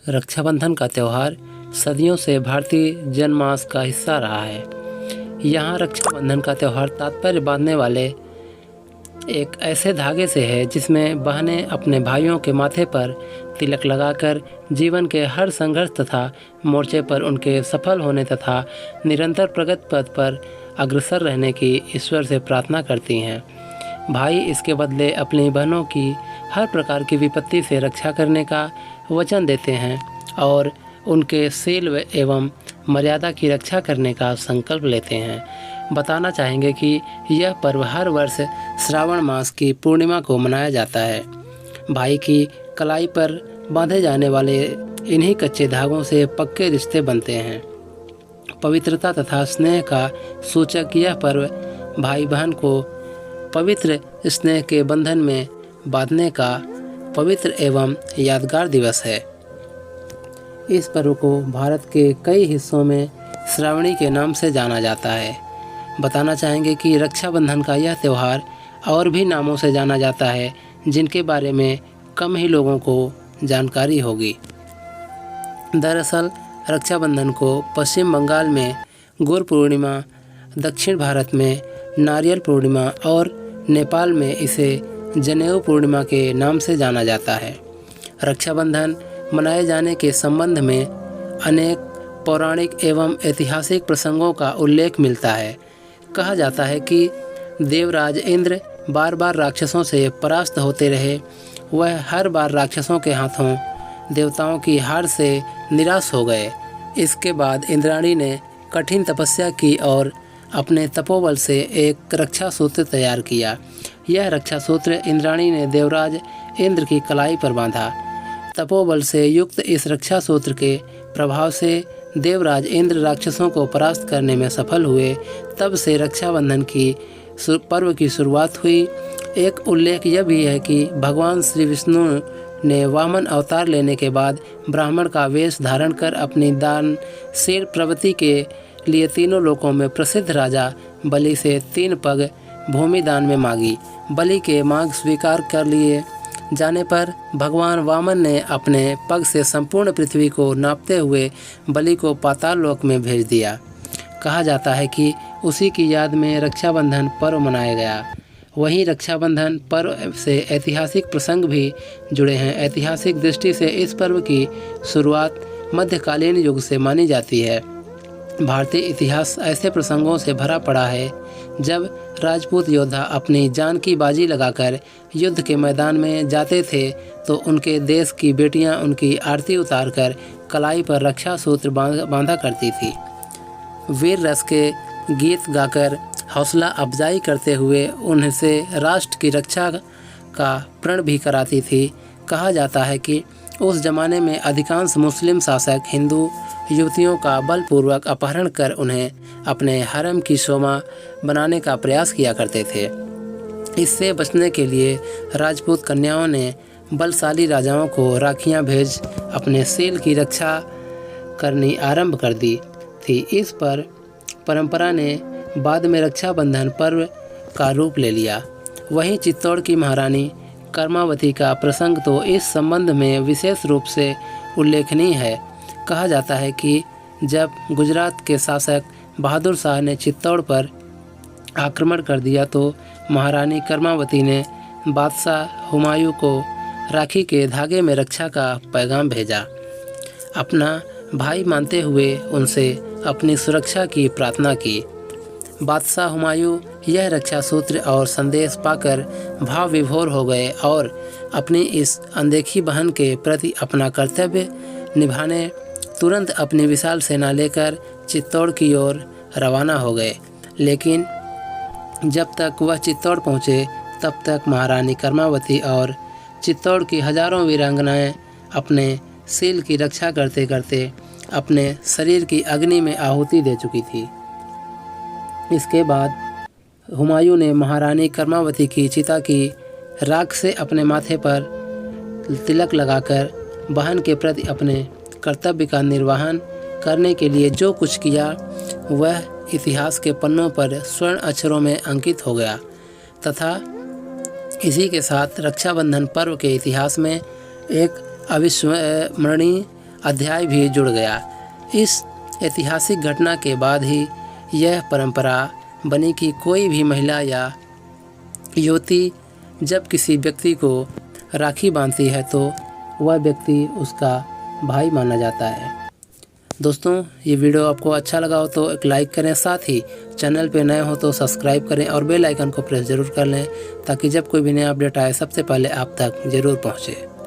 रक्षाबंधन का त्यौहार सदियों से भारतीय जनमानस का हिस्सा रहा है। यहाँ रक्षाबंधन का त्यौहार तात्पर्य बांधने वाले एक ऐसे धागे से है जिसमें बहनें अपने भाइयों के माथे पर तिलक लगाकर जीवन के हर संघर्ष तथा मोर्चे पर उनके सफल होने तथा निरंतर प्रगति पथ पर अग्रसर रहने की ईश्वर से प्रार्थना करती हैं। भाई इसके बदले अपनी बहनों की हर प्रकार की विपत्ति से रक्षा करने का वचन देते हैं और उनके शील एवं मर्यादा की रक्षा करने का संकल्प लेते हैं। बताना चाहेंगे कि यह पर्व हर वर्ष श्रावण मास की पूर्णिमा को मनाया जाता है। भाई की कलाई पर बांधे जाने वाले इन्हीं कच्चे धागों से पक्के रिश्ते बनते हैं। पवित्रता तथा स्नेह का सूचक यह पर्व भाई बहन को पवित्र स्नेह के बंधन में बांधने का पवित्र एवं यादगार दिवस है। इस पर्व को भारत के कई हिस्सों में श्रावणी के नाम से जाना जाता है। बताना चाहेंगे कि रक्षाबंधन का यह त्यौहार और भी नामों से जाना जाता है जिनके बारे में कम ही लोगों को जानकारी होगी। दरअसल रक्षाबंधन को पश्चिम बंगाल में गुरु पूर्णिमा, दक्षिण भारत में नारियल पूर्णिमा और नेपाल में इसे जनेऊ पूर्णिमा के नाम से जाना जाता है। रक्षाबंधन मनाए जाने के संबंध में अनेक पौराणिक एवं ऐतिहासिक प्रसंगों का उल्लेख मिलता है। कहा जाता है कि देवराज इंद्र बार बार राक्षसों से परास्त होते रहे। वह हर बार राक्षसों के हाथों देवताओं की हार से निराश हो गए। इसके बाद इंद्राणी ने कठिन तपस्या की और अपने तपोबल से एक रक्षा सूत्र तैयार किया। यह रक्षा सूत्र इंद्राणी ने देवराज इंद्र की कलाई पर बांधा। तपोबल से युक्त इस रक्षा सूत्र के प्रभाव से देवराज इंद्र राक्षसों को परास्त करने में सफल हुए। तब से रक्षाबंधन की पर्व की शुरुआत हुई। एक उल्लेख यह भी है कि भगवान श्री विष्णु ने वामन अवतार लेने के बाद ब्राह्मण का वेश धारण कर अपनी दानशील प्रवृत्ति के लिए तीनों लोकों में प्रसिद्ध राजा बलि से 3 पग भूमि दान में मांगी। बलि के मांग स्वीकार कर लिए जाने पर भगवान वामन ने अपने पग से संपूर्ण पृथ्वी को नापते हुए बलि को पाताल लोक में भेज दिया। कहा जाता है कि उसी की याद में रक्षाबंधन पर्व मनाया गया। वहीं रक्षाबंधन पर्व से ऐतिहासिक प्रसंग भी जुड़े हैं। ऐतिहासिक दृष्टि से इस पर्व की शुरुआत मध्यकालीन युग से मानी जाती है। भारतीय इतिहास ऐसे प्रसंगों से भरा पड़ा है जब राजपूत योद्धा अपनी जान की बाजी लगाकर युद्ध के मैदान में जाते थे तो उनके देश की बेटियां उनकी आरती उतारकर कलाई पर रक्षा सूत्र बांधा करती थी। वीर रस के गीत गाकर हौसला अफजाई करते हुए उनसे राष्ट्र की रक्षा का प्रण भी कराती थी। कहा जाता है कि उस जमाने में अधिकांश मुस्लिम शासक हिंदू युवतियों का बलपूर्वक अपहरण कर उन्हें अपने हरम की शोभा बनाने का प्रयास किया करते थे। इससे बचने के लिए राजपूत कन्याओं ने बलशाली राजाओं को राखियां भेज अपने शील की रक्षा करनी आरंभ कर दी थी। इस पर परंपरा ने बाद में रक्षाबंधन पर्व का रूप ले लिया। वहीं चित्तौड़ की महारानी कर्मावती का प्रसंग तो इस संबंध में विशेष रूप से उल्लेखनीय है। कहा जाता है कि जब गुजरात के शासक बहादुर शाह ने चित्तौड़ पर आक्रमण कर दिया तो महारानी कर्मावती ने बादशाह हुमायूं को राखी के धागे में रक्षा का पैगाम भेजा। अपना भाई मानते हुए उनसे अपनी सुरक्षा की प्रार्थना की। बादशाह हुमायूं यह रक्षा सूत्र और संदेश पाकर भाव विभोर हो गए और अपनी इस अनदेखी बहन के प्रति अपना कर्तव्य निभाने तुरंत अपनी विशाल सेना लेकर चित्तौड़ की ओर रवाना हो गए। लेकिन जब तक वह चित्तौड़ पहुँचे तब तक महारानी कर्मावती और चित्तौड़ की हजारों वीरांगनाएं अपने शील की रक्षा करते करते अपने शरीर की अग्नि में आहुति दे चुकी थी। इसके बाद हुमायूं ने महारानी कर्मावती की चिता की राख से अपने माथे पर तिलक लगाकर बहन के प्रति अपने कर्तव्य का निर्वहन करने के लिए जो कुछ किया वह इतिहास के पन्नों पर स्वर्ण अक्षरों में अंकित हो गया तथा इसी के साथ रक्षाबंधन पर्व के इतिहास में एक अविस्मरणीय अध्याय भी जुड़ गया। इस ऐतिहासिक घटना के बाद ही यह परंपरा बनी कि कोई भी महिला या युवती जब किसी व्यक्ति को राखी बांधती है तो वह व्यक्ति उसका भाई माना जाता है। दोस्तों, ये वीडियो आपको अच्छा लगा हो तो एक लाइक करें, साथ ही चैनल पे नए हो तो सब्सक्राइब करें और बेल आइकन को प्रेस ज़रूर कर लें ताकि जब कोई भी नया अपडेट आए सबसे पहले आप तक ज़रूर पहुँचे।